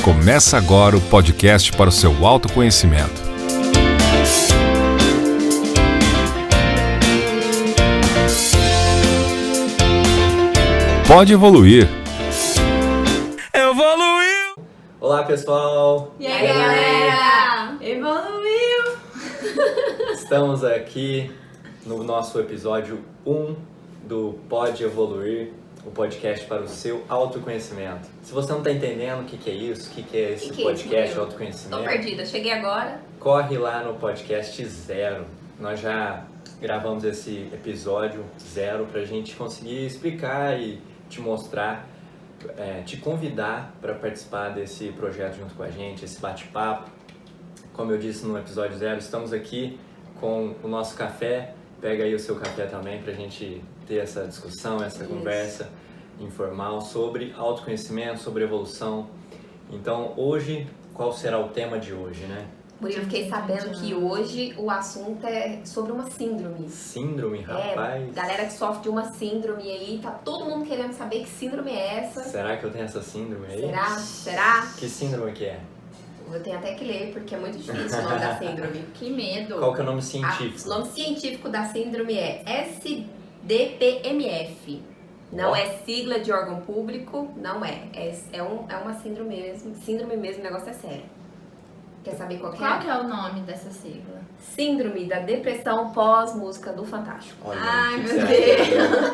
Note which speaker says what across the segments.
Speaker 1: Começa agora o podcast para o seu autoconhecimento. Pode evoluir.
Speaker 2: Evoluiu!
Speaker 3: Olá, pessoal!
Speaker 4: E aí, galera? Evoluiu!
Speaker 3: Estamos aqui no nosso episódio 1 do Pode Evoluir, o podcast para o seu autoconhecimento. Se você não está entendendo o que é isso, o que é esse podcast autoconhecimento,
Speaker 4: Tô perdida, cheguei agora.
Speaker 3: corre lá no podcast 0. Nós já gravamos esse episódio 0 para a gente conseguir explicar e te mostrar, te convidar para participar desse projeto junto com a gente, esse bate-papo. Como eu disse no episódio 0, estamos aqui com o nosso café. Pega aí o seu café também para a gente ter essa discussão, essa conversa informal sobre autoconhecimento, sobre evolução. Então, hoje, qual será o tema de hoje, né?
Speaker 4: Eu fiquei sabendo que hoje o assunto é sobre uma síndrome.
Speaker 3: Síndrome, rapaz?
Speaker 4: Galera que sofre de uma síndrome aí, tá todo mundo querendo saber que síndrome é essa.
Speaker 3: Será que eu tenho essa síndrome aí?
Speaker 4: Será?
Speaker 3: Que síndrome que é?
Speaker 4: Eu tenho até que ler, porque é muito difícil o nome da síndrome.
Speaker 5: Que medo!
Speaker 3: Qual que é o nome científico?
Speaker 4: O nome científico da síndrome é SDPMF. Não é sigla de órgão público, não é. É uma síndrome mesmo. Síndrome mesmo, o negócio é sério. Quer saber qual que
Speaker 5: Qual que é o nome dessa sigla?
Speaker 4: Síndrome da depressão pós-música do Fantástico.
Speaker 3: Olha,
Speaker 5: Ai,
Speaker 3: o que
Speaker 5: meu
Speaker 3: você acha?
Speaker 5: Deus!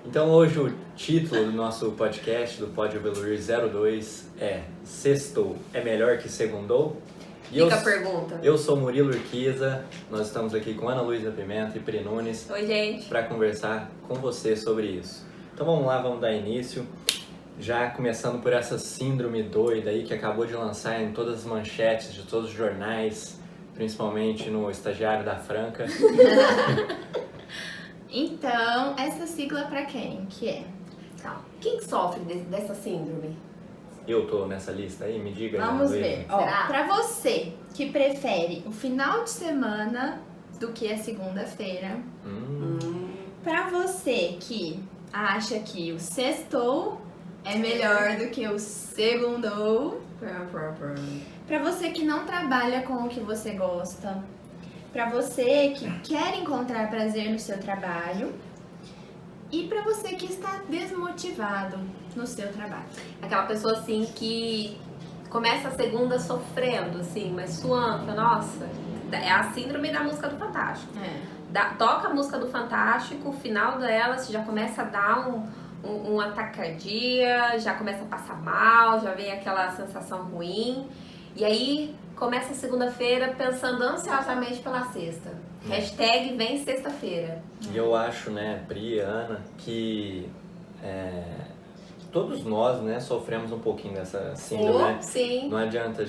Speaker 3: Então, hoje o título do nosso podcast, do Pode Evoluir 02, é Sextou é melhor que segundou?
Speaker 4: Fica a pergunta.
Speaker 3: Eu sou Murilo Urquiza, nós estamos aqui com Ana Luísa Pimenta e Pri Nunes
Speaker 4: Oi, gente.
Speaker 3: para conversar com você sobre isso. Então vamos lá, vamos dar início. Já começando por essa síndrome doida aí que acabou de lançar em todas as manchetes de todos os jornais, principalmente no Estagiário da Franca.
Speaker 5: Então, essa sigla pra quem que é?
Speaker 4: Tá. Quem sofre dessa síndrome?
Speaker 3: Eu tô nessa lista aí, me diga.
Speaker 5: Vamos
Speaker 3: Ana Luísa.
Speaker 5: ver. Ó,
Speaker 4: Será?
Speaker 5: pra você que prefere o final de semana do que a segunda-feira, pra você que acha que o sextou é melhor do que o segundou, pra você que não trabalha com o que você gosta, pra você que quer encontrar prazer no seu trabalho e pra você que está desmotivado no seu trabalho.
Speaker 4: Aquela pessoa assim que começa a segunda sofrendo, assim, mas suando, nossa, é a síndrome da música do Fantástico. Toca a música do Fantástico, o final dela você já começa a dar um ataque cardíaco, já começa a passar mal, já vem aquela sensação ruim. E aí começa a segunda-feira pensando ansiosamente pela sexta. Hashtag vem sexta-feira.
Speaker 3: E eu acho, né, Pri, Ana, que todos nós, né, sofremos um pouquinho dessa síndrome, né?
Speaker 4: Sim.
Speaker 3: Não adianta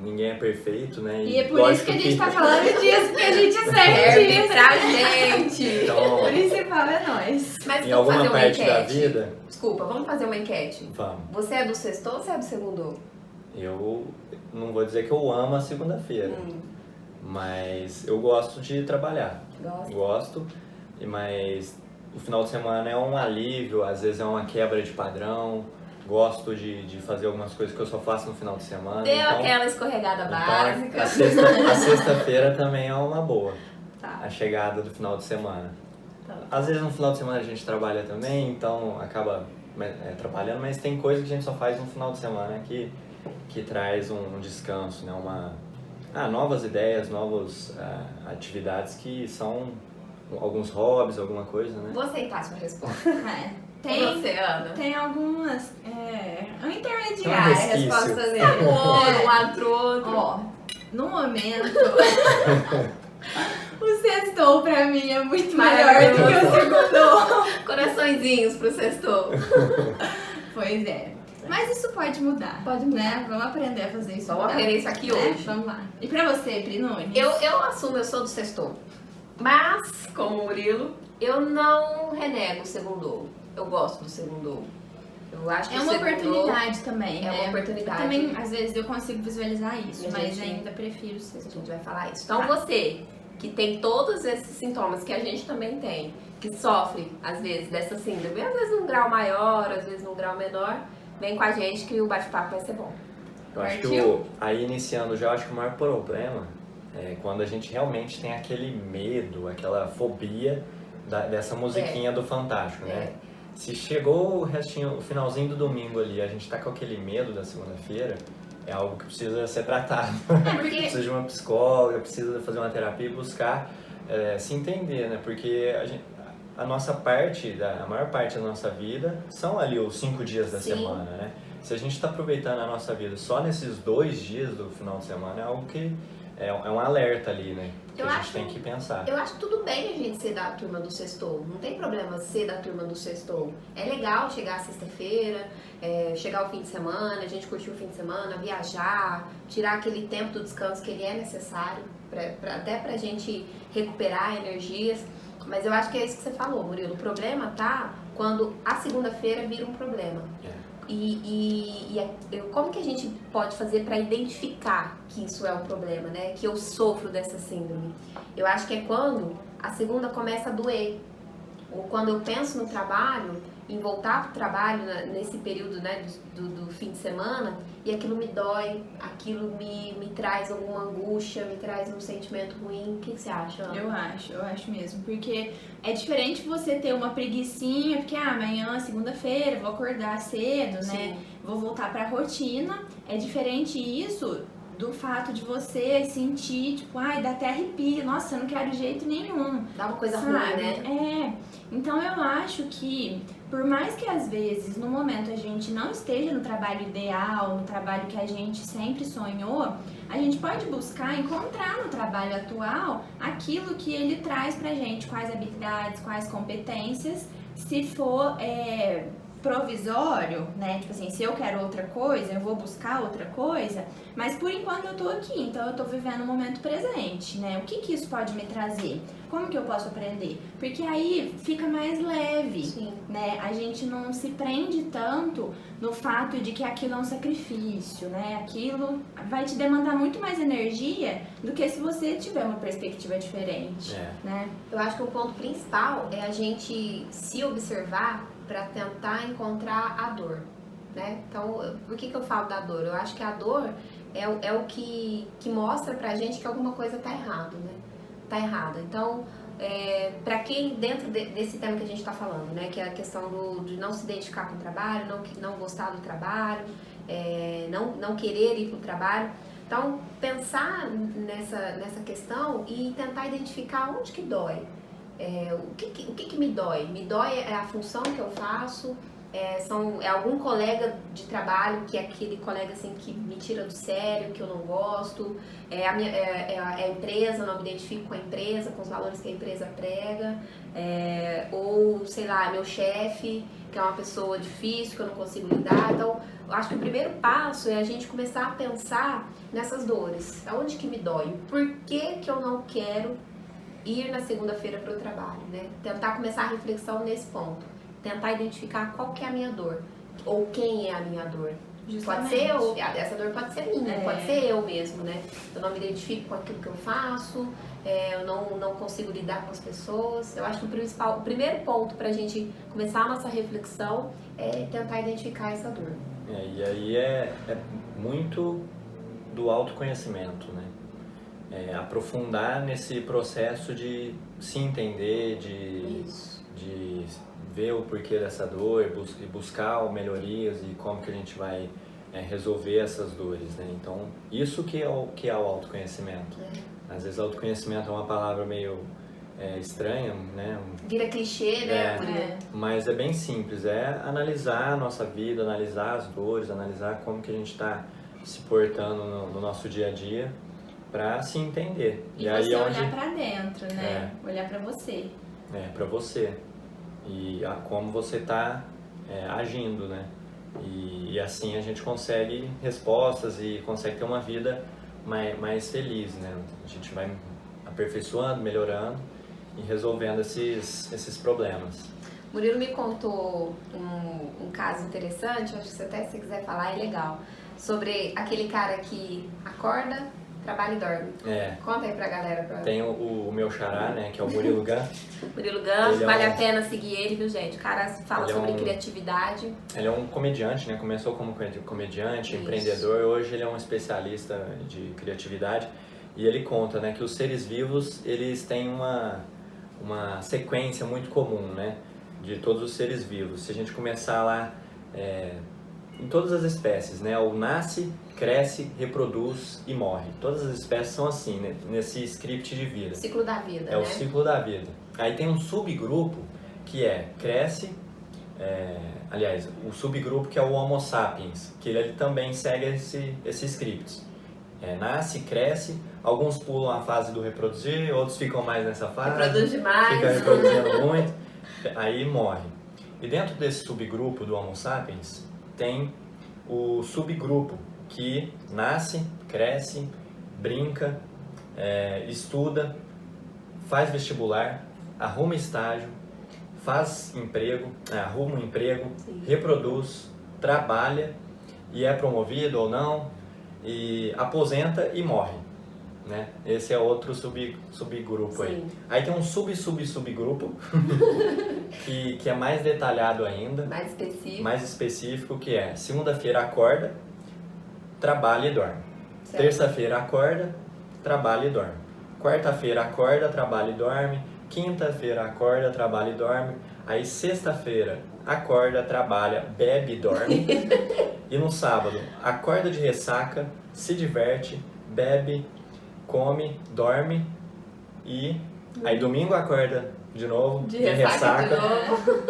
Speaker 3: ninguém é perfeito, né?
Speaker 5: E é por
Speaker 3: lógico
Speaker 5: isso que a gente tá falando disso, porque a gente sente
Speaker 4: Serve
Speaker 5: isso.
Speaker 4: pra gente.
Speaker 3: Então,
Speaker 5: O principal é nós.
Speaker 4: Mas
Speaker 3: em
Speaker 4: vamos fazer
Speaker 3: alguma
Speaker 4: uma
Speaker 3: parte
Speaker 4: enquete.
Speaker 3: da vida,
Speaker 4: Desculpa, vamos fazer uma enquete.
Speaker 3: vamos.
Speaker 4: Você é do sextou ou você é do segundou?
Speaker 3: Eu não vou dizer que eu amo a segunda-feira, mas eu gosto de trabalhar. Gosto, mas o final de semana é um alívio, às vezes é uma quebra de padrão. Gosto de fazer algumas coisas que eu só faço no final de semana.
Speaker 4: Deu
Speaker 3: então,
Speaker 4: aquela escorregada básica.
Speaker 3: a sexta-feira também é uma boa.
Speaker 4: Tá.
Speaker 3: A chegada do final de semana.
Speaker 4: Tá.
Speaker 3: Às vezes no final de semana a gente trabalha também, então acaba trabalhando, mas tem coisa que a gente só faz no final de semana que traz um descanso, né? Novas ideias, novas atividades que são alguns hobbies, alguma coisa, né?
Speaker 4: Vou aceitar a sua resposta.
Speaker 5: Tem,
Speaker 4: Você, Ana?
Speaker 5: tem algumas
Speaker 3: Tem um
Speaker 5: intermediárias
Speaker 3: resquício.
Speaker 5: respostas dele.
Speaker 4: Um outro.
Speaker 5: Ó, no momento, o sextou pra mim é muito melhor do que o segundou.
Speaker 4: Coraçõezinhos pro sextou.
Speaker 5: Pois é. Mas isso pode mudar.
Speaker 4: Pode mudar.
Speaker 5: Né? Vamos aprender a fazer isso.
Speaker 4: Vamos
Speaker 5: mudar.
Speaker 4: aprender isso aqui
Speaker 5: Né?
Speaker 4: hoje.
Speaker 5: Vamos lá. E pra você, Pri Nunes?
Speaker 4: Eu assumo, eu sou do sextou. Mas, como o Murilo, eu não renego o segundou. Eu gosto do segundou. Eu acho que
Speaker 5: É
Speaker 4: o
Speaker 5: uma
Speaker 4: segundou
Speaker 5: oportunidade também,
Speaker 4: é
Speaker 5: né?
Speaker 4: uma oportunidade.
Speaker 5: Também, às vezes, eu consigo visualizar isso,
Speaker 4: E a
Speaker 5: mas
Speaker 4: gente-
Speaker 5: ainda prefiro o
Speaker 4: A
Speaker 5: sextou.
Speaker 4: gente vai falar isso. Então
Speaker 5: Tá.
Speaker 4: você, que tem todos esses sintomas que a gente também tem, que sofre, às vezes, dessa síndrome, às vezes num grau maior, às vezes num grau menor, vem com a gente que o bate-papo vai ser bom.
Speaker 3: Eu acho que aí iniciando já, acho que o maior problema é quando a gente realmente tem aquele medo, aquela fobia dessa musiquinha do Fantástico, né? Se chegou o restinho, o finalzinho do domingo ali, a gente tá com aquele medo da segunda-feira, é algo que precisa ser tratado. Precisa de uma psicóloga, precisa fazer uma terapia e buscar se entender, né? Porque a nossa parte, a maior parte da nossa vida são ali os 5 dias da semana, né? Se a gente está aproveitando a nossa vida só nesses 2 dias do final de semana, é algo que é um alerta ali, né? Que a gente tem que pensar.
Speaker 4: Eu acho tudo bem a gente ser da turma do sextou. Não tem problema ser da turma do sextou. É legal chegar sexta-feira, chegar o fim de semana, a gente curtir o fim de semana, viajar, tirar aquele tempo do descanso que ele é necessário, até pra gente recuperar energias. Mas eu acho que é isso que você falou, Murilo. O problema tá quando a segunda-feira vira um problema. Como que a gente pode fazer para identificar que isso é um problema, né? Que eu sofro dessa síndrome? Eu acho que é quando a segunda começa a doer. Ou quando eu penso no trabalho, em voltar para o trabalho nesse período, né, do fim de semana, e aquilo me dói, aquilo me traz alguma angústia, me traz um sentimento ruim. O que você acha, Ana?
Speaker 5: Eu acho mesmo, porque é diferente você ter uma preguicinha, porque amanhã, segunda-feira, vou acordar cedo, né, vou voltar para a rotina. É diferente isso do fato de você sentir, tipo, ai, dá até arrepio, nossa, eu não quero de jeito nenhum.
Speaker 4: Dá uma coisa ruim, né?
Speaker 5: Então eu acho que, por mais que às vezes, no momento, a gente não esteja no trabalho ideal, no trabalho que a gente sempre sonhou, a gente pode buscar encontrar no trabalho atual aquilo que ele traz pra gente, quais habilidades, quais competências, se for provisório, né? Tipo assim, se eu quero outra coisa, eu vou buscar outra coisa, mas por enquanto eu tô aqui, então eu tô vivendo o momento presente, né? O que isso pode me trazer? Como que eu posso aprender? Porque aí fica mais leve, né? A gente não se prende tanto no fato de que aquilo é um sacrifício, né? Aquilo vai te demandar muito mais energia do que se você tiver uma perspectiva diferente, né?
Speaker 4: Eu acho que o ponto principal é a gente se observar para tentar encontrar a dor, né? Então, por que eu falo da dor? Eu acho que a dor é o que mostra pra gente que alguma coisa tá errado, né? Tá errada. Então, para quem, dentro desse tema que a gente tá falando, né? Que é a questão de não se identificar com o trabalho, não gostar do trabalho, não querer ir pro trabalho. Então, pensar nessa questão e tentar identificar onde que dói. O que me dói? Me dói é a função que eu faço, é algum colega de trabalho que é aquele colega assim que me tira do sério, que eu não gosto, a empresa, não me identifico com a empresa, com os valores que a empresa prega, ou sei lá, meu chefe, que é uma pessoa difícil, que eu não consigo lidar. Então, eu acho que o primeiro passo é a gente começar a pensar nessas dores, aonde que me dói, por que eu não quero ir na segunda-feira para o trabalho, né? Tentar começar a reflexão nesse ponto. Tentar identificar qual que é a minha dor. Ou quem é a minha dor. Justamente. Pode ser eu, essa dor pode ser minha, pode ser eu mesmo, né? Eu não me identifico com aquilo que eu faço, eu não consigo lidar com as pessoas. Eu acho que o primeiro ponto para a gente começar a nossa reflexão é tentar identificar essa dor.
Speaker 3: E aí é muito do autoconhecimento, né? Aprofundar nesse processo de se entender, de ver o porquê dessa dor, buscar melhorias e como que a gente vai resolver essas dores, né? Então, isso que é o autoconhecimento. Às vezes, autoconhecimento é uma palavra meio estranha, né?
Speaker 4: Vira clichê, né?
Speaker 3: Mas é bem simples, analisar a nossa vida, analisar as dores, analisar como que a gente está se portando no nosso dia a dia, para se entender.
Speaker 5: E aí você olhar pra dentro, né? Olhar pra você.
Speaker 3: Pra você. E como você tá agindo, né? E assim a gente consegue respostas e consegue ter uma vida mais feliz, né? A gente vai aperfeiçoando, melhorando e resolvendo esses problemas.
Speaker 4: Murilo me contou um caso interessante, acho que se quiser falar é legal, sobre aquele cara que acorda, Trabalha e dorme. Conta aí pra galera.
Speaker 3: Tem o meu xará, né, que é o Murilo Gun.
Speaker 4: Murilo Gun, vale a pena seguir ele, viu, gente? O cara fala sobre criatividade.
Speaker 3: Ele é um comediante, né? Começou como comediante, empreendedor. Hoje ele é um especialista de criatividade. E ele conta, né, que os seres vivos, eles têm uma sequência muito comum, né? De todos os seres vivos. Se a gente começar lá... em todas as espécies, né? O nasce, cresce, reproduz e morre. Todas as espécies são assim, né? Nesse script de vida.
Speaker 4: Ciclo da vida,
Speaker 3: né? O ciclo da vida. Aí tem um subgrupo que cresce, aliás, o subgrupo que é o Homo sapiens, que ele também segue esse script. Nasce, cresce, alguns pulam a fase do reproduzir, outros ficam mais nessa fase.
Speaker 4: Reproduz demais.
Speaker 3: Fica reproduzindo muito, aí morre. E dentro desse subgrupo do Homo sapiens, tem o subgrupo que nasce, cresce, brinca, estuda, faz vestibular, arruma estágio, faz emprego, arruma um emprego, Sim. reproduz, trabalha e é promovido ou não, e aposenta e morre. Né? Esse é outro subgrupo Sim. aí. Aí tem um subgrupo que é mais detalhado ainda. Mais específico, que é segunda-feira acorda, trabalha e dorme. Terça-feira acorda, trabalha e dorme. Quarta-feira acorda, trabalha e dorme. Quinta-feira acorda, trabalha e dorme. Aí sexta-feira acorda, trabalha, bebe e dorme. E no sábado acorda de ressaca, se diverte, bebe, come, dorme e aí domingo acorda de novo, de ressaca,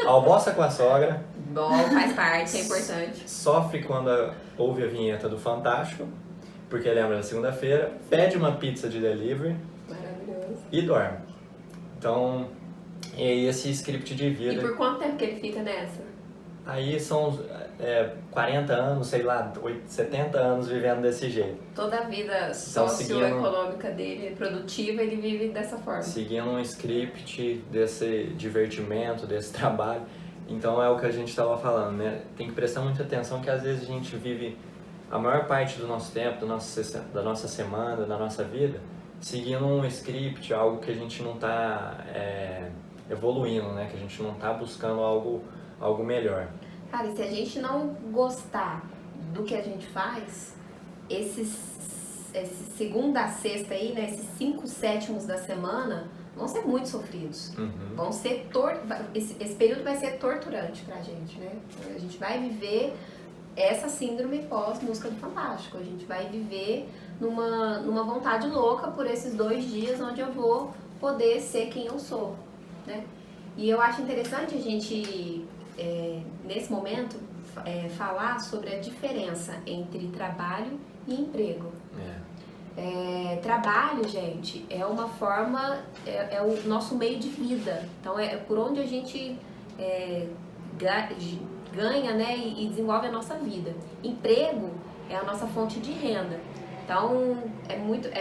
Speaker 3: almoça com a sogra.
Speaker 4: Bom, faz parte, é importante.
Speaker 3: Sofre quando ouve a vinheta do Fantástico, porque lembra da segunda-feira, pede uma pizza de delivery.
Speaker 4: Maravilhoso.
Speaker 3: E dorme. Então, é esse script de vida.
Speaker 4: E por quanto tempo que ele fica nessa?
Speaker 3: Aí são 40 anos, sei lá, 70 anos vivendo desse jeito.
Speaker 4: Toda a vida socioeconômica dele, produtiva, ele vive dessa forma.
Speaker 3: Seguindo um script desse divertimento, desse trabalho. Então é o que a gente estava falando, né? Tem que prestar muita atenção que às vezes a gente vive a maior parte do nosso tempo, da nossa semana, da nossa vida, seguindo um script, algo que a gente não está evoluindo, né? Que a gente não está buscando algo melhor.
Speaker 4: Cara, e se a gente não gostar do que a gente faz, esse segunda a sexta aí, né, esses 5 sétimos da semana, vão ser muito sofridos.
Speaker 3: Uhum.
Speaker 4: Vão ser esse período vai ser torturante pra gente, né? A gente vai viver essa síndrome pós-música do Fantástico. A gente vai viver numa vontade louca por esses 2 dias onde eu vou poder ser quem eu sou, né? E eu acho interessante a gente, nesse momento, falar sobre a diferença entre trabalho e emprego. Trabalho, gente, é uma forma, é o nosso meio de vida. Então, é por onde a gente ganha, né, e desenvolve a nossa vida. Emprego é a nossa fonte de renda. Então, é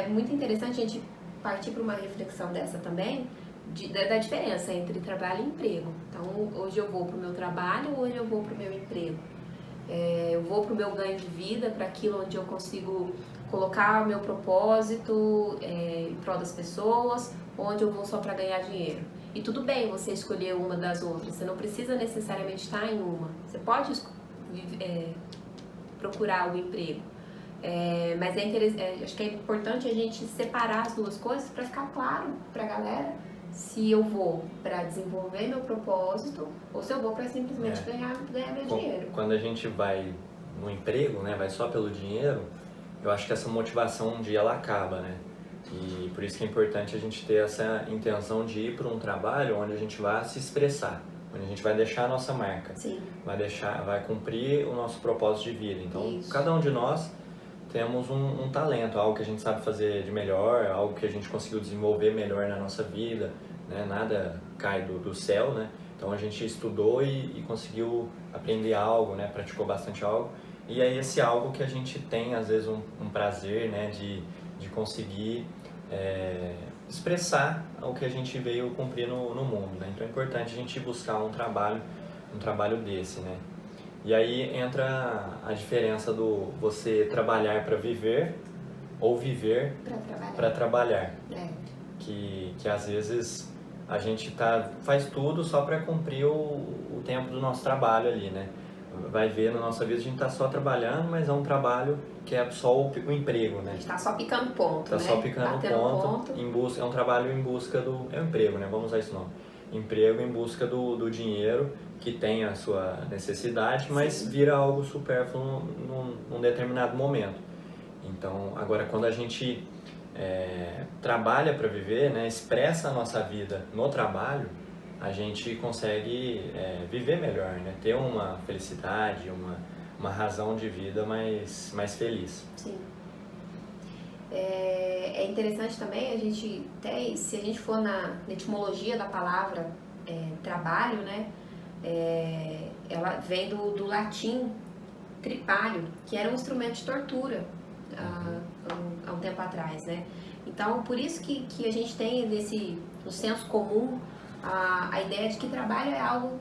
Speaker 4: muito interessante a gente partir para uma reflexão dessa também, da diferença entre trabalho e emprego. Então, hoje eu vou para o meu trabalho, hoje eu vou para o meu emprego. Eu vou para o meu ganho de vida, para aquilo onde eu consigo colocar o meu propósito em prol das pessoas, onde eu vou só para ganhar dinheiro. E tudo bem você escolher uma das outras, você não precisa necessariamente estar em uma. Você pode procurar o emprego. Mas acho que é importante a gente separar as duas coisas para ficar claro para a galera se eu vou para desenvolver meu propósito ou se eu vou para simplesmente ganhar meu dinheiro.
Speaker 3: Quando a gente vai no emprego, né, vai só pelo dinheiro, eu acho que essa motivação um dia ela acaba, né? E por isso que é importante a gente ter essa intenção de ir para um trabalho onde a gente vai se expressar, onde a gente vai deixar a nossa marca.
Speaker 4: Sim.
Speaker 3: Vai cumprir o nosso propósito de vida. Então,
Speaker 4: isso.
Speaker 3: Cada um de nós temos um talento, algo que a gente sabe fazer de melhor, algo que a gente conseguiu desenvolver melhor na nossa vida, né? Nada cai do céu, né? Então a gente estudou e conseguiu aprender algo, né? Praticou bastante algo. E é esse algo que a gente tem, às vezes, um prazer, né? De conseguir expressar o que a gente veio cumprir no mundo, né? Então é importante a gente buscar um trabalho desse, né? E aí entra a diferença do você trabalhar para viver ou viver para trabalhar. Que às vezes a gente faz tudo só para cumprir o tempo do nosso trabalho ali, né? Vai ver, na nossa vida a gente tá só trabalhando, mas é um trabalho que é só o emprego, né?
Speaker 4: A gente tá só picando ponto, né?
Speaker 3: Só picando ponto. É um trabalho em busca do... É um emprego, né? Vamos usar esse nome. Emprego em busca do dinheiro, que tem a sua necessidade, mas vira algo supérfluo num determinado momento. Então, agora, quando a gente trabalha para viver, né? Expressa a nossa vida no trabalho, a gente consegue viver melhor, né? Ter uma felicidade, uma razão de vida mais feliz.
Speaker 4: Sim. É interessante também a gente, até se a gente for na etimologia da palavra trabalho, né? Ela vem do latim tripalho, que era um instrumento de tortura há um tempo atrás, né? Então, por isso que a gente tem no senso comum a ideia de que trabalho é algo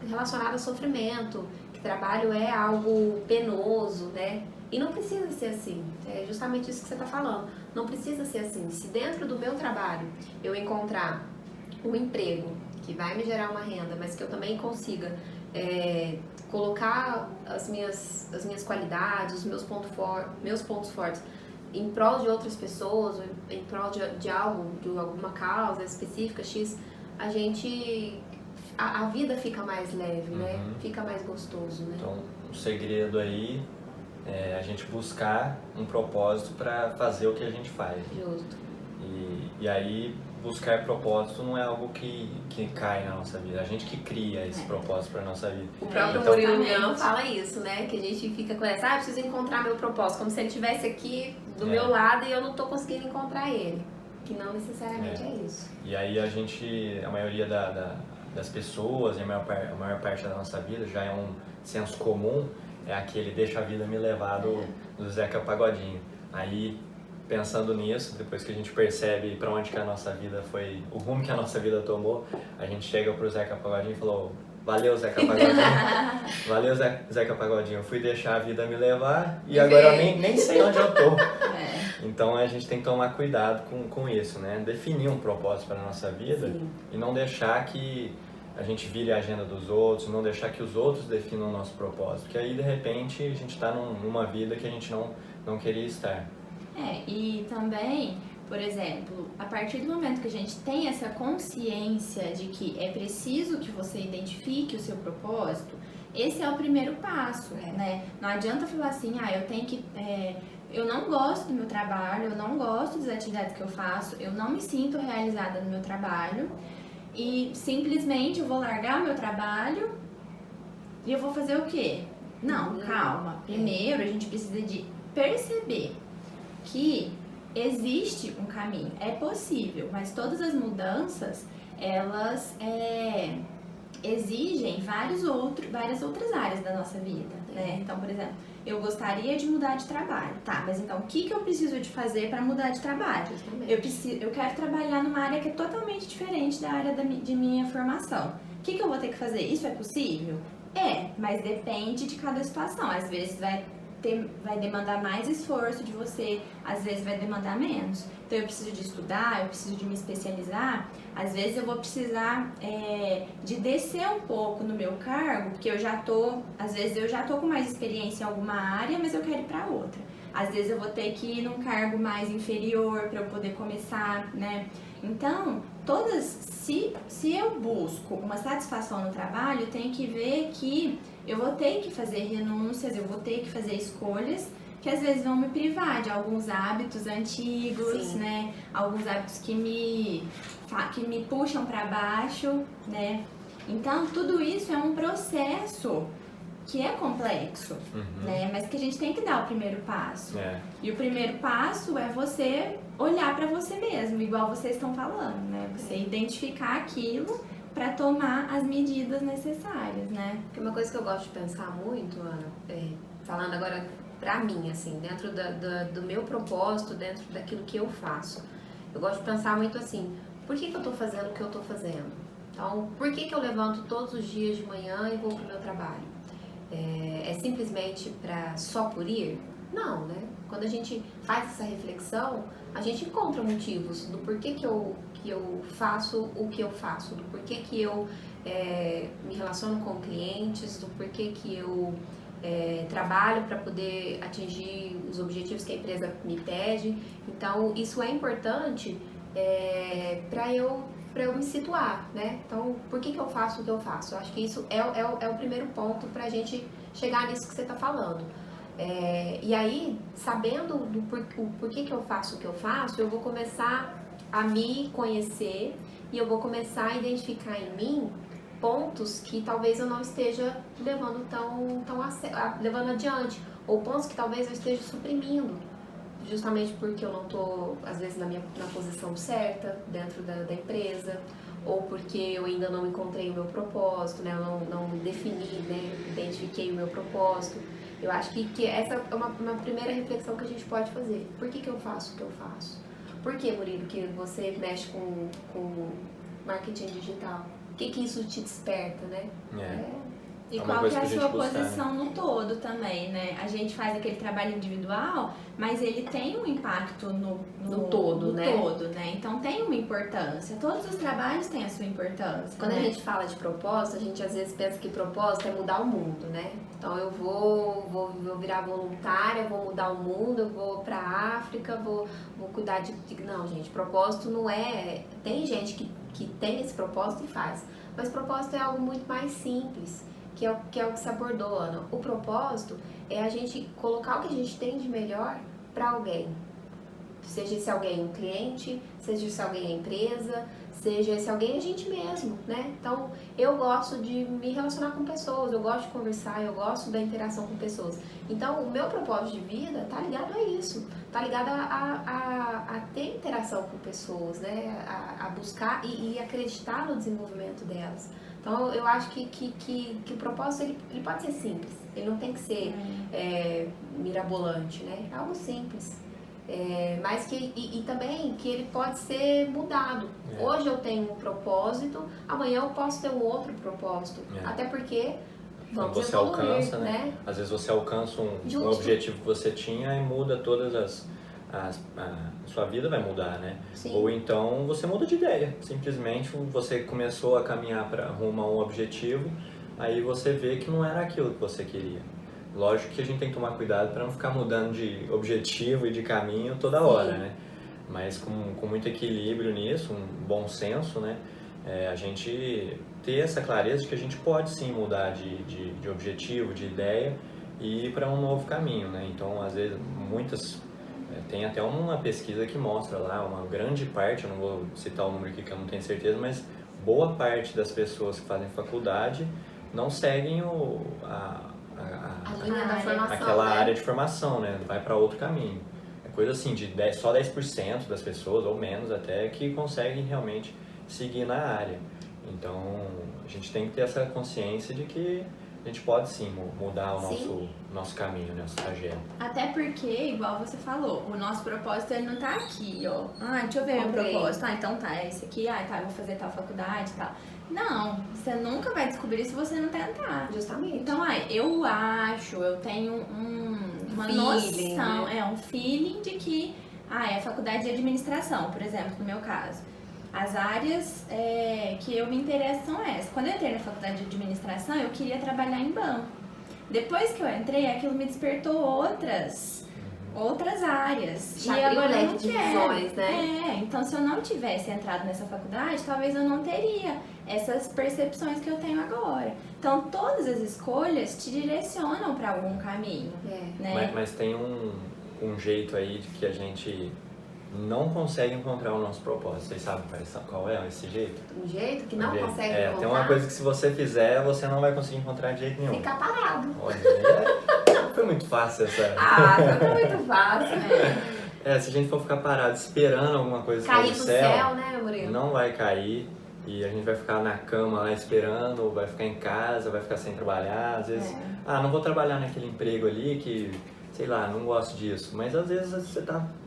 Speaker 4: relacionado a sofrimento, que trabalho é algo penoso, né? E não precisa ser assim, é justamente isso que você está falando. Não precisa ser assim. Se dentro do meu trabalho eu encontrar um emprego que vai me gerar uma renda, mas que eu também consiga colocar as minhas qualidades, os meus pontos fortes em prol de outras pessoas, em prol de alguma causa específica, X, a vida fica mais leve, né? Fica mais gostoso, né?
Speaker 3: Então, o segredo aí é a gente buscar um propósito para fazer o que a gente faz.
Speaker 4: Justo.
Speaker 3: E aí, buscar propósito não é algo que cai na nossa vida, a gente que cria esse propósito para nossa vida.
Speaker 4: O próprio Murilo Gun fala isso, né? Que a gente fica com essa, preciso encontrar meu propósito, como se ele estivesse aqui do meu lado e eu não tô conseguindo encontrar ele. Que não necessariamente é isso.
Speaker 3: E aí a maioria das pessoas, e a maior parte da nossa vida, já é um senso comum, é aquele deixa a vida me levar do Zeca Pagodinho. Aí, pensando nisso, depois que a gente percebe para onde que a nossa vida foi, o rumo que a nossa vida tomou, a gente chega pro Zeca Pagodinho e falou: valeu, Zeca Pagodinho. Valeu, Zeca Pagodinho. Eu fui deixar a vida me levar e agora eu nem sei onde eu tô. Então a gente tem que tomar cuidado com isso, né? Definir um propósito para a nossa vida. Sim. E não deixar que a gente vire a agenda dos outros, não deixar que os outros definam o nosso propósito. Porque aí, de repente, a gente está numa vida que a gente não queria estar.
Speaker 5: E também, por exemplo, a partir do momento que a gente tem essa consciência de que é preciso que você identifique o seu propósito, esse é o primeiro passo, né? Não adianta falar assim, eu tenho que... eu não gosto do meu trabalho, eu não gosto das atividades que eu faço, eu não me sinto realizada no meu trabalho e simplesmente eu vou largar o meu trabalho e eu vou fazer o quê? Não, calma. Primeiro a gente precisa de perceber que existe um caminho, é possível, mas todas as mudanças, elas exigem várias outras áreas da nossa vida, né? Então, por exemplo, eu gostaria de mudar de trabalho, tá, mas então o que eu preciso de fazer para mudar de trabalho? Eu quero trabalhar numa área que é totalmente diferente da área de minha formação. O que eu vou ter que fazer? Isso é possível? Mas depende de cada situação. Às vezes vai demandar mais esforço de você, às vezes vai demandar menos. Então eu preciso de estudar, eu preciso de me especializar, às vezes eu vou precisar de descer um pouco no meu cargo, porque às vezes eu já tô com mais experiência em alguma área, mas eu quero ir para outra. Às vezes eu vou ter que ir num cargo mais inferior para eu poder começar, né? Então, se eu busco uma satisfação no trabalho, eu tenho que ver que eu vou ter que fazer renúncias, eu vou ter que fazer escolhas que às vezes vão me privar de alguns hábitos antigos, Sim. né? Alguns hábitos que me puxam para baixo, né? Então, tudo isso é um processo que é complexo, né? Mas que a gente tem que dar o primeiro passo. E o primeiro passo é você olhar para você mesmo, igual vocês estão falando, né? Você identificar aquilo para tomar as medidas necessárias, né?
Speaker 4: Porque uma coisa que eu gosto de pensar muito, Ana, falando agora pra mim, assim, dentro do meu propósito, dentro daquilo que eu faço, eu gosto de pensar muito assim, por que eu tô fazendo o que eu tô fazendo? Então, por que eu levanto todos os dias de manhã e vou pro meu trabalho? É simplesmente só por ir? Não, né? Quando a gente faz essa reflexão, a gente encontra motivos do porquê que eu faço o que eu faço, do porquê que eu me relaciono com clientes, do porquê que eu trabalho para poder atingir os objetivos que a empresa me pede. Então, isso é importante para eu me situar, né? Então, por que eu faço o que eu faço? Eu acho que isso é o primeiro ponto para a gente chegar nisso que você está falando. E aí, sabendo do porquê que eu faço o que eu faço, eu vou começar a me conhecer e eu vou começar a identificar em mim pontos que talvez eu não esteja levando levando adiante, ou pontos que talvez eu esteja suprimindo, justamente porque eu não estou, às vezes, na posição certa dentro da empresa, ou porque eu ainda não encontrei o meu propósito, né? Eu não defini, né? Identifiquei o meu propósito. Eu acho que essa é uma primeira reflexão que a gente pode fazer. Por que eu faço o que eu faço? Por que, Murilo, que você mexe com marketing digital? O que isso te desperta, né?
Speaker 5: E qual que é a sua posição no todo também, né? A gente faz aquele trabalho individual, mas ele tem um impacto no todo, né? Então tem uma importância. Todos os trabalhos têm a sua importância.
Speaker 4: Quando a gente fala de propósito, a gente às vezes pensa que propósito é mudar o mundo, né? Então eu vou virar voluntária, vou mudar o mundo, eu vou pra África, vou cuidar de... Não, gente, propósito não é... Tem gente que tem esse propósito e faz. Mas propósito é algo muito mais simples. Que é o que você abordou, Ana. O propósito é a gente colocar o que a gente tem de melhor para alguém. Seja esse alguém um cliente, seja esse alguém a empresa, seja esse alguém a gente mesmo, né? Então, eu gosto de me relacionar com pessoas, eu gosto de conversar, eu gosto da interação com pessoas. Então, o meu propósito de vida tá ligado a isso, tá ligado a ter interação com pessoas, né? A buscar e acreditar no desenvolvimento delas. Então, eu acho que o propósito ele pode ser simples, ele não tem que ser mirabolante, né? É algo simples, mas e também que ele pode ser mudado. Hoje eu tenho um propósito, amanhã eu posso ter um outro propósito, até porque vamos
Speaker 3: você
Speaker 4: evoluir,
Speaker 3: alcança, né? Às vezes você alcança um objetivo que você tinha e muda todas a sua vida vai mudar, né?
Speaker 4: Sim.
Speaker 3: Ou então você muda de ideia, simplesmente você começou a caminhar rumo a um objetivo, aí você vê que não era aquilo que você queria. Lógico que a gente tem que tomar cuidado para não ficar mudando de objetivo e de caminho toda hora, né? Mas com muito equilíbrio nisso, um bom senso, né? A gente ter essa clareza de que a gente pode sim mudar de objetivo, de ideia e ir para um novo caminho, né? Então, às vezes, tem até uma pesquisa que mostra lá, uma grande parte, eu não vou citar o número aqui que eu não tenho certeza, mas boa parte das pessoas que fazem faculdade não seguem a
Speaker 4: linha da formação,
Speaker 3: aquela área de formação, né? Vai para outro caminho. É coisa assim, só 10% das pessoas, ou menos até, que conseguem realmente seguir na área. Então, a gente tem que ter essa consciência de que a gente pode sim mudar o nosso caminho, né, nosso trajeto.
Speaker 5: Até porque, igual você falou, o nosso propósito ele não tá aqui, ó. Deixa eu ver meu propósito. Então tá, é esse aqui, eu vou fazer tal faculdade e tal. Não, você nunca vai descobrir se você não tentar.
Speaker 4: Justamente.
Speaker 5: Então, eu tenho uma noção,
Speaker 4: né?
Speaker 5: Um feeling de que, é a faculdade de administração, por exemplo, no meu caso. As áreas que eu me interesso são essas. Quando eu entrei na faculdade de administração, eu queria trabalhar em banco. Depois que eu entrei, aquilo me despertou outras áreas.
Speaker 4: Já abriu um leque de visões, né?
Speaker 5: Então se eu não tivesse entrado nessa faculdade, talvez eu não teria essas percepções que eu tenho agora. Então todas as escolhas te direcionam para algum caminho, né?
Speaker 3: Mas tem um jeito aí de que a gente não consegue encontrar o nosso propósito. Vocês sabem qual é esse jeito?
Speaker 4: Um jeito que não consegue encontrar?
Speaker 3: Tem uma coisa que se você fizer, você não vai conseguir encontrar de jeito nenhum.
Speaker 4: Ficar parado.
Speaker 3: Olha, foi muito fácil essa.
Speaker 4: Foi muito fácil.
Speaker 3: Se a gente for ficar parado esperando alguma coisa
Speaker 4: cair
Speaker 3: do
Speaker 4: do céu, né, Murilo?
Speaker 3: Não vai cair. E a gente vai ficar na cama lá esperando, ou vai ficar em casa, vai ficar sem trabalhar. Às vezes, não vou trabalhar naquele emprego ali que, sei lá, não gosto disso. Mas às vezes você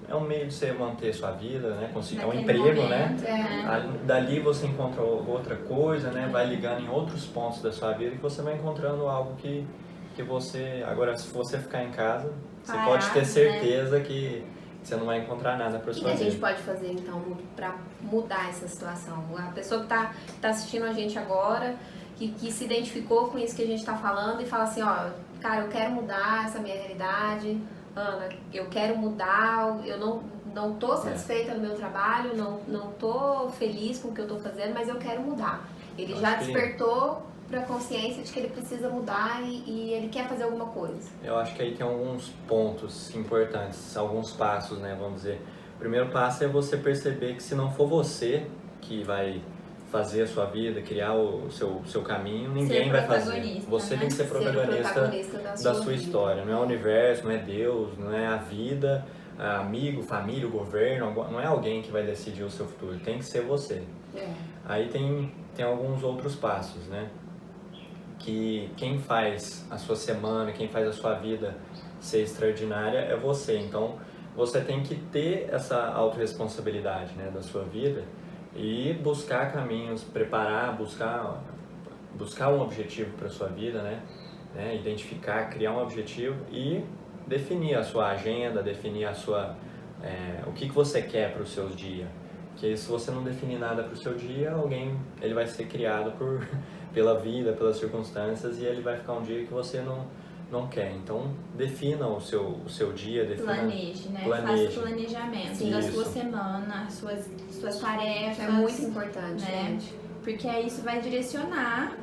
Speaker 3: é um meio de você manter sua vida, né? Conseguir um emprego,
Speaker 5: momento,
Speaker 3: né? Dali você encontra outra coisa, né? Vai ligando em outros pontos da sua vida que você vai encontrando algo que que você... Agora, se você ficar em casa, você
Speaker 5: Parado,
Speaker 3: pode ter certeza que você não vai encontrar nada para
Speaker 4: O
Speaker 3: sua
Speaker 4: que a
Speaker 3: vida.
Speaker 4: gente pode fazer, então, para mudar essa situação? A pessoa que tá assistindo a gente agora, que se identificou com isso que a gente tá falando e fala assim, ó, cara, eu quero mudar essa minha realidade, Ana, eu quero mudar, eu não tô satisfeita no meu trabalho, não tô feliz com o que eu tô fazendo, mas eu quero mudar. Ele já despertou para a consciência de que ele precisa mudar e ele quer fazer alguma coisa.
Speaker 3: Eu acho que aí tem alguns pontos importantes, alguns passos, né, vamos dizer. O primeiro passo é você perceber que se não for você que vai fazer a sua vida, criar o seu caminho, ninguém vai fazer. Você tem que ser protagonista da sua história. Não é o universo, não é Deus, não é a vida, amigo, família, o governo, não é alguém que vai decidir o seu futuro, tem que ser você. Aí tem alguns outros passos, né? Que quem faz a sua semana, quem faz a sua vida ser extraordinária é você. Então, você tem que ter essa autorresponsabilidade, né, da sua vida e buscar caminhos, preparar, buscar um objetivo para sua vida, né? Identificar, criar um objetivo e definir a sua agenda, definir a sua, o que você quer para os seus dias. Porque se você não definir nada para o seu dia, ele vai ser criado pela vida, pelas circunstâncias, e ele vai ficar um dia que você não quer. Então, defina o seu dia,
Speaker 5: planeje, né? Faça planejamento da sua semana, suas tarefas.
Speaker 4: É muito importante,
Speaker 5: né?
Speaker 4: gente.
Speaker 5: Porque aí isso vai direcionar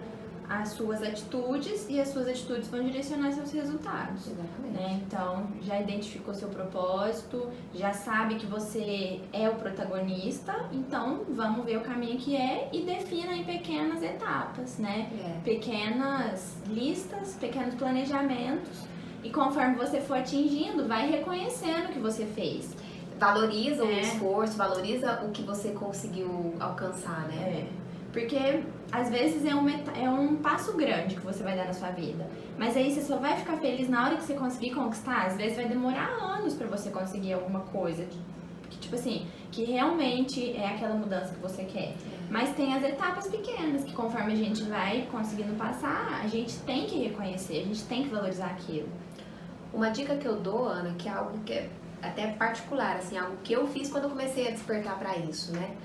Speaker 5: as suas atitudes e as suas atitudes vão direcionar seus resultados.
Speaker 4: Exatamente.
Speaker 5: Né? Então, já identificou seu propósito, já sabe que você é o protagonista, então vamos ver o caminho que é e defina em pequenas etapas, né? Pequenas listas, pequenos planejamentos e conforme você for atingindo, vai reconhecendo o que você fez.
Speaker 4: Valoriza o esforço, valoriza o que você conseguiu alcançar, né?
Speaker 5: Porque às vezes é um passo grande que você vai dar na sua vida. Mas aí você só vai ficar feliz na hora que você conseguir conquistar. Às vezes vai demorar anos pra você conseguir alguma coisa. Que, tipo assim, que realmente é aquela mudança que você quer. Mas tem as etapas pequenas, que conforme a gente vai conseguindo passar, a gente tem que reconhecer, a gente tem que valorizar aquilo.
Speaker 4: Uma dica que eu dou, Ana, que é algo que é até particular, assim, algo que eu fiz quando eu comecei a despertar pra isso, né?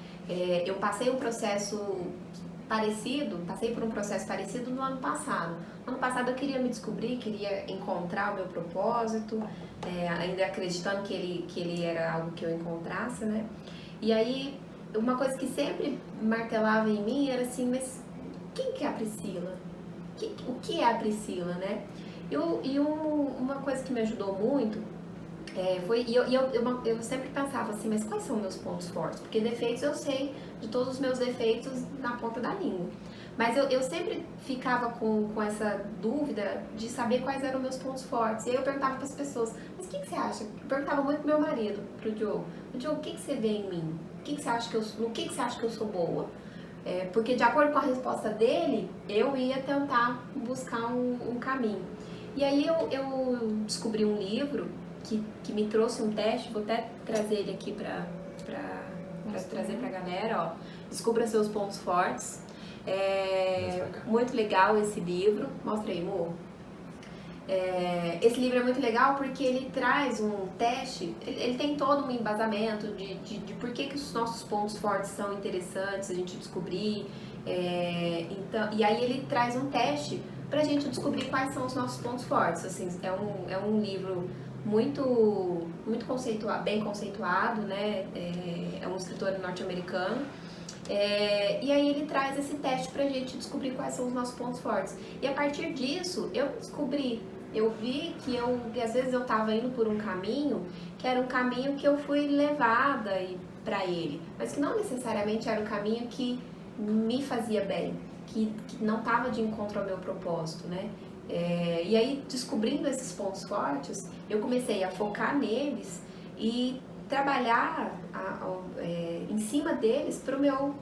Speaker 4: Eu passei por um processo parecido no ano passado. No ano passado eu queria me descobrir, queria encontrar o meu propósito, ainda acreditando que ele era algo que eu encontrasse, né? E aí, uma coisa que sempre martelava em mim era assim, mas quem que é a Priscila? O que é a Priscila, né? Uma coisa que me ajudou muito eu sempre pensava assim, mas quais são meus pontos fortes? Porque defeitos eu sei de todos os meus defeitos na ponta da língua. Mas eu sempre ficava com essa dúvida de saber quais eram meus pontos fortes. E aí eu perguntava para as pessoas, mas o que você acha? Eu perguntava muito pro meu marido, pro Diogo. Diogo, o que você vê em mim? No que você acha que eu sou boa? Porque de acordo com a resposta dele, eu ia tentar buscar um caminho. E aí eu descobri um livro que me trouxe um teste, vou até trazer ele aqui pra trazer pra galera, ó. Descubra seus pontos fortes. Muito legal esse livro. Mostra aí, amor. Esse livro é muito legal porque ele traz um teste, ele tem todo um embasamento de por que os nossos pontos fortes são interessantes a gente descobrir. Então, e aí ele traz um teste pra gente descobrir quais são os nossos pontos fortes. Assim, é um livro muito bem conceituado, né? É um escritor norte-americano. E aí ele traz esse teste pra gente descobrir quais são os nossos pontos fortes. E a partir disso, eu vi que às vezes eu tava indo por um caminho que era um caminho que eu fui levada pra ele, mas que não necessariamente era o caminho que me fazia bem, que não tava de encontro ao meu propósito, né? E aí, descobrindo esses pontos fortes, eu comecei a focar neles e trabalhar em cima deles para o meu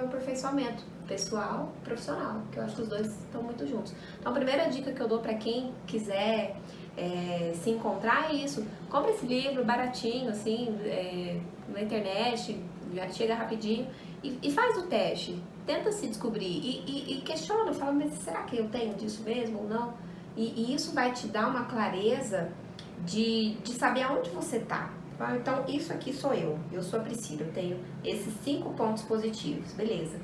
Speaker 4: aperfeiçoamento pessoal e profissional, que eu acho que os dois estão muito juntos. Então, a primeira dica que eu dou para quem quiser se encontrar é isso. Compre esse livro baratinho, assim, na internet, já chega rapidinho e faz o teste. Tenta se descobrir e questiona, fala, mas será que eu tenho disso mesmo ou não? E isso vai te dar uma clareza de saber aonde você tá. Então, isso aqui sou eu sou a Priscila, eu tenho esses 5 pontos positivos, beleza.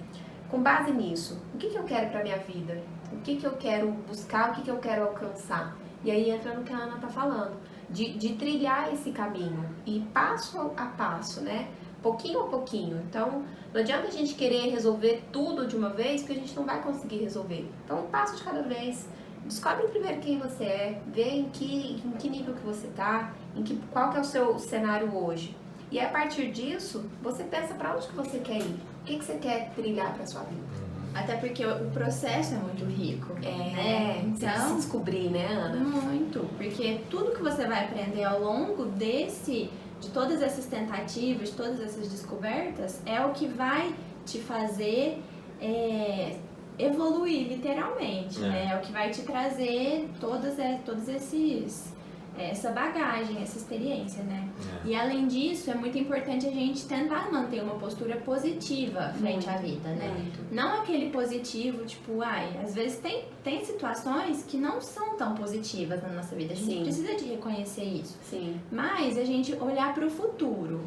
Speaker 4: Com base nisso, o que eu quero pra minha vida? O que eu quero buscar, o que eu quero alcançar? E aí entra no que a Ana tá falando, de trilhar esse caminho, e passo a passo, né? Pouquinho a pouquinho. Então, não adianta a gente querer resolver tudo de uma vez, porque a gente não vai conseguir resolver. Então, um passo de cada vez. Descobre primeiro quem você é, vê em que nível que você tá, qual que é o seu cenário hoje. E a partir disso, você pensa para onde que você quer ir, o que você quer trilhar para sua vida.
Speaker 5: Até porque o processo é muito rico.
Speaker 4: Né? Então, tem que se descobrir, né, Ana?
Speaker 5: Muito, porque tudo que você vai aprender ao longo de todas essas tentativas, de todas essas descobertas, é o que vai te fazer evoluir, literalmente, né? É o que vai te trazer essa bagagem, essa experiência, né? E além disso, é muito importante a gente tentar manter uma postura positiva frente à vida, né? Não aquele positivo, tipo, às vezes tem situações que não são tão positivas na nossa vida. A gente precisa de reconhecer isso. Mas a gente olhar para o futuro.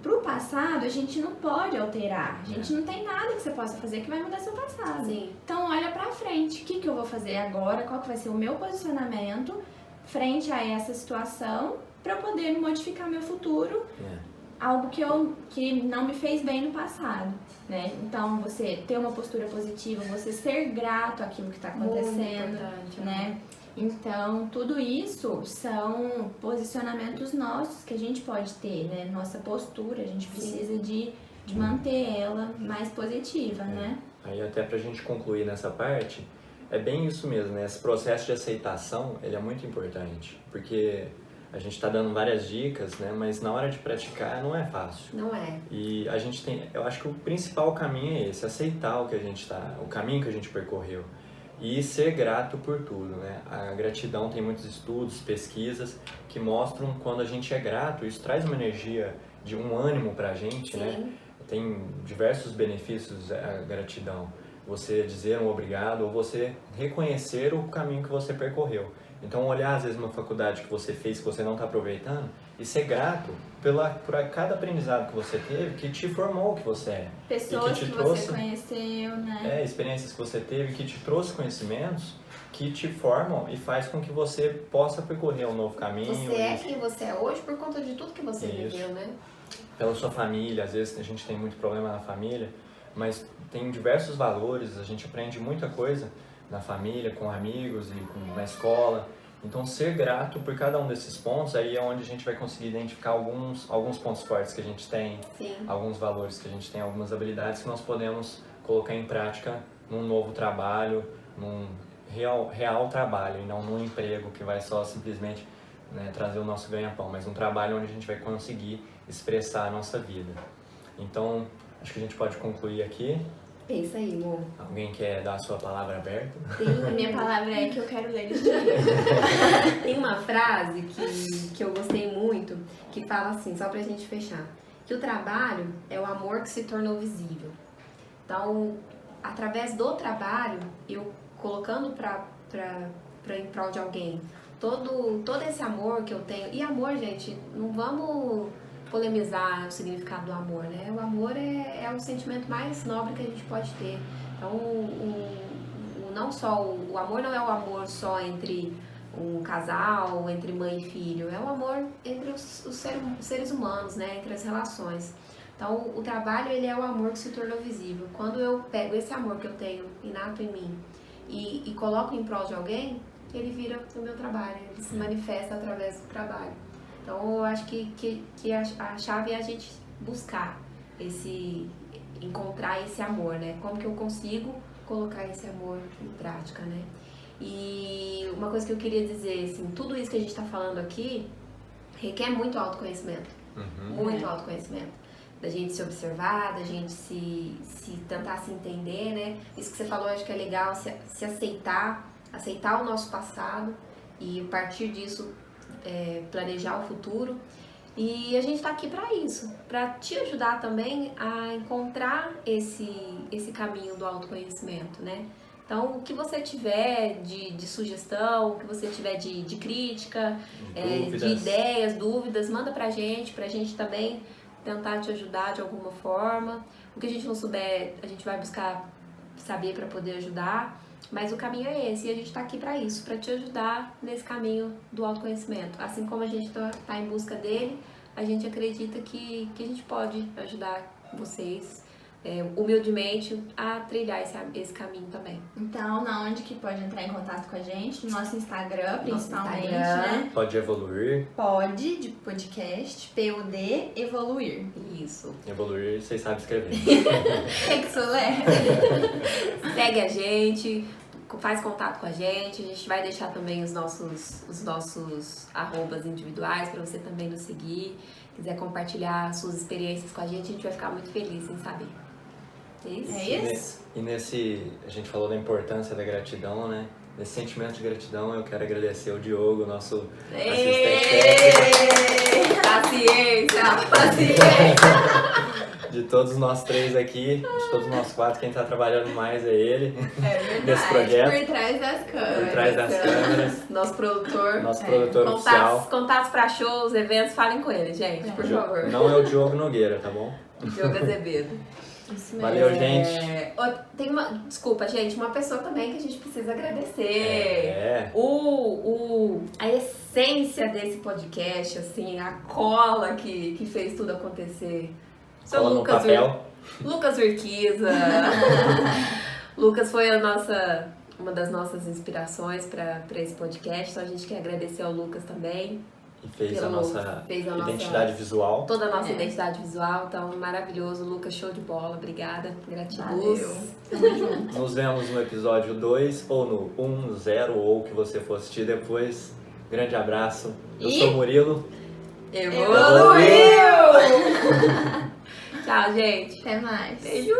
Speaker 5: Pro passado, a gente não pode alterar. A gente não tem nada que você possa fazer que vai mudar seu passado. Então, olha pra frente. O que eu vou fazer agora? Qual que vai ser o meu posicionamento frente a essa situação para eu poder modificar meu futuro? Algo que não me fez bem no passado, né? Então, você ter uma postura positiva, você ser grato àquilo que está acontecendo, né? Então, tudo isso são posicionamentos nossos que a gente pode ter, né? Nossa postura, a gente precisa de manter ela mais positiva, né?
Speaker 3: Aí até pra gente concluir nessa parte, é bem isso mesmo, né? Esse processo de aceitação, ele é muito importante, porque a gente tá dando várias dicas, né? Mas na hora de praticar não é fácil.
Speaker 4: Não é.
Speaker 3: E a gente eu acho que o principal caminho é esse, aceitar o caminho que a gente percorreu. E ser grato por tudo, né? A gratidão tem muitos estudos, pesquisas que mostram quando a gente é grato, isso traz uma energia de um ânimo pra gente, né? Tem diversos benefícios a gratidão. Você dizer um obrigado ou você reconhecer o caminho que você percorreu. Então, olhar às vezes uma faculdade que você fez que você não está aproveitando e ser grato por cada aprendizado que você teve que te formou o que você é.
Speaker 5: Pessoas que você conheceu, né?
Speaker 3: Experiências que você teve que te trouxe conhecimentos que te formam e faz com que você possa percorrer um novo caminho.
Speaker 4: Você é quem você é hoje por conta de tudo que você viveu, né?
Speaker 3: Pela sua família, às vezes a gente tem muito problema na família, mas tem diversos valores, a gente aprende muita coisa na família, com amigos e na escola. Então, ser grato por cada um desses pontos, aí é onde a gente vai conseguir identificar alguns pontos fortes que a gente tem, alguns valores que a gente tem, algumas habilidades que nós podemos colocar em prática num novo trabalho, num real trabalho, e não num emprego que vai só simplesmente, né, trazer o nosso ganha-pão, mas um trabalho onde a gente vai conseguir expressar a nossa vida. Então, acho que a gente pode concluir aqui.
Speaker 4: É isso aí, amor.
Speaker 3: Alguém quer dar a sua palavra aberta?
Speaker 5: A minha palavra é que eu quero ler este livro.
Speaker 4: Tem uma frase que eu gostei muito, que fala assim, só pra gente fechar, que o trabalho é o amor que se tornou visível. Então, através do trabalho, eu colocando em prol de alguém, todo esse amor que eu tenho, e amor, gente, não vamos polemizar o significado do amor, né? O amor é o sentimento mais nobre que a gente pode ter. Então, o amor não é o amor só entre um casal, entre mãe e filho, é o amor entre os seres humanos, né? Entre as relações. Então, o trabalho, ele é o amor que se tornou visível. Quando eu pego esse amor que eu tenho inato em mim e coloco em prol de alguém, ele vira o meu trabalho, ele se manifesta através do trabalho. Então, eu acho que a chave é a gente buscar encontrar esse amor, né? Como que eu consigo colocar esse amor em prática, né? E uma coisa que eu queria dizer, assim, tudo isso que a gente está falando aqui requer muito autoconhecimento. Muito autoconhecimento. Da gente se observar, da gente se tentar se entender, né? Isso que você falou, eu acho que é legal, se aceitar o nosso passado e a partir disso planejar o futuro. E a gente está aqui para isso, para te ajudar também a encontrar esse caminho do autoconhecimento, né? Então, o que você tiver de sugestão, o que você tiver de crítica, de ideias, dúvidas, manda pra gente também tentar te ajudar de alguma forma. O que a gente não souber, a gente vai buscar saber para poder ajudar. Mas o caminho é esse, e a gente tá aqui para isso, para te ajudar nesse caminho do autoconhecimento. Assim como a gente tá em busca dele, a gente acredita que a gente pode ajudar vocês humildemente a trilhar esse caminho também.
Speaker 5: Então, onde que pode entrar em contato com a gente? No nosso Instagram, principalmente, né?
Speaker 3: Pode evoluir.
Speaker 5: Pode, de podcast, POD, evoluir.
Speaker 4: Isso.
Speaker 3: Evoluir, vocês sabem escrever.
Speaker 4: Segue a gente, faz contato com a gente vai deixar também os nossos arrobas individuais para você também nos seguir. Quiser compartilhar suas experiências com a gente vai ficar muito feliz em saber. É isso?
Speaker 3: A gente falou da importância da gratidão, né? Nesse sentimento de gratidão, eu quero agradecer ao Diogo, nosso assistente técnico.
Speaker 4: Paciência!
Speaker 3: De todos nós 3 aqui, de todos nós 4, quem está trabalhando mais é ele. Nesse projeto.
Speaker 5: Por trás das câmeras.
Speaker 3: Por trás das câmeras.
Speaker 4: Nosso produtor.
Speaker 3: Nosso produtor oficial.
Speaker 4: Contatos para shows, eventos, falem com ele, gente, por favor.
Speaker 3: Não é o Diogo Nogueira, tá bom?
Speaker 4: Diogo Azevedo.
Speaker 3: Valeu, gente.
Speaker 4: Tem desculpa, gente, uma pessoa também que a gente precisa agradecer. A essência desse podcast, assim, a cola que fez tudo acontecer.
Speaker 3: Cola no papel.
Speaker 4: Lucas Urquiza. Lucas foi uma das nossas inspirações para esse podcast, então a gente quer agradecer ao Lucas também.
Speaker 3: E fez a nossa identidade visual.
Speaker 4: Toda a nossa identidade visual, então maravilhoso. Lucas, show de bola, obrigada, gratidão.
Speaker 3: Nos vemos no episódio 2, ou no 1, 0, ou o que você for assistir depois. Grande abraço. Eu sou o Murilo.
Speaker 4: Evoluiu! Tchau, gente.
Speaker 5: Até mais.
Speaker 4: Beijo!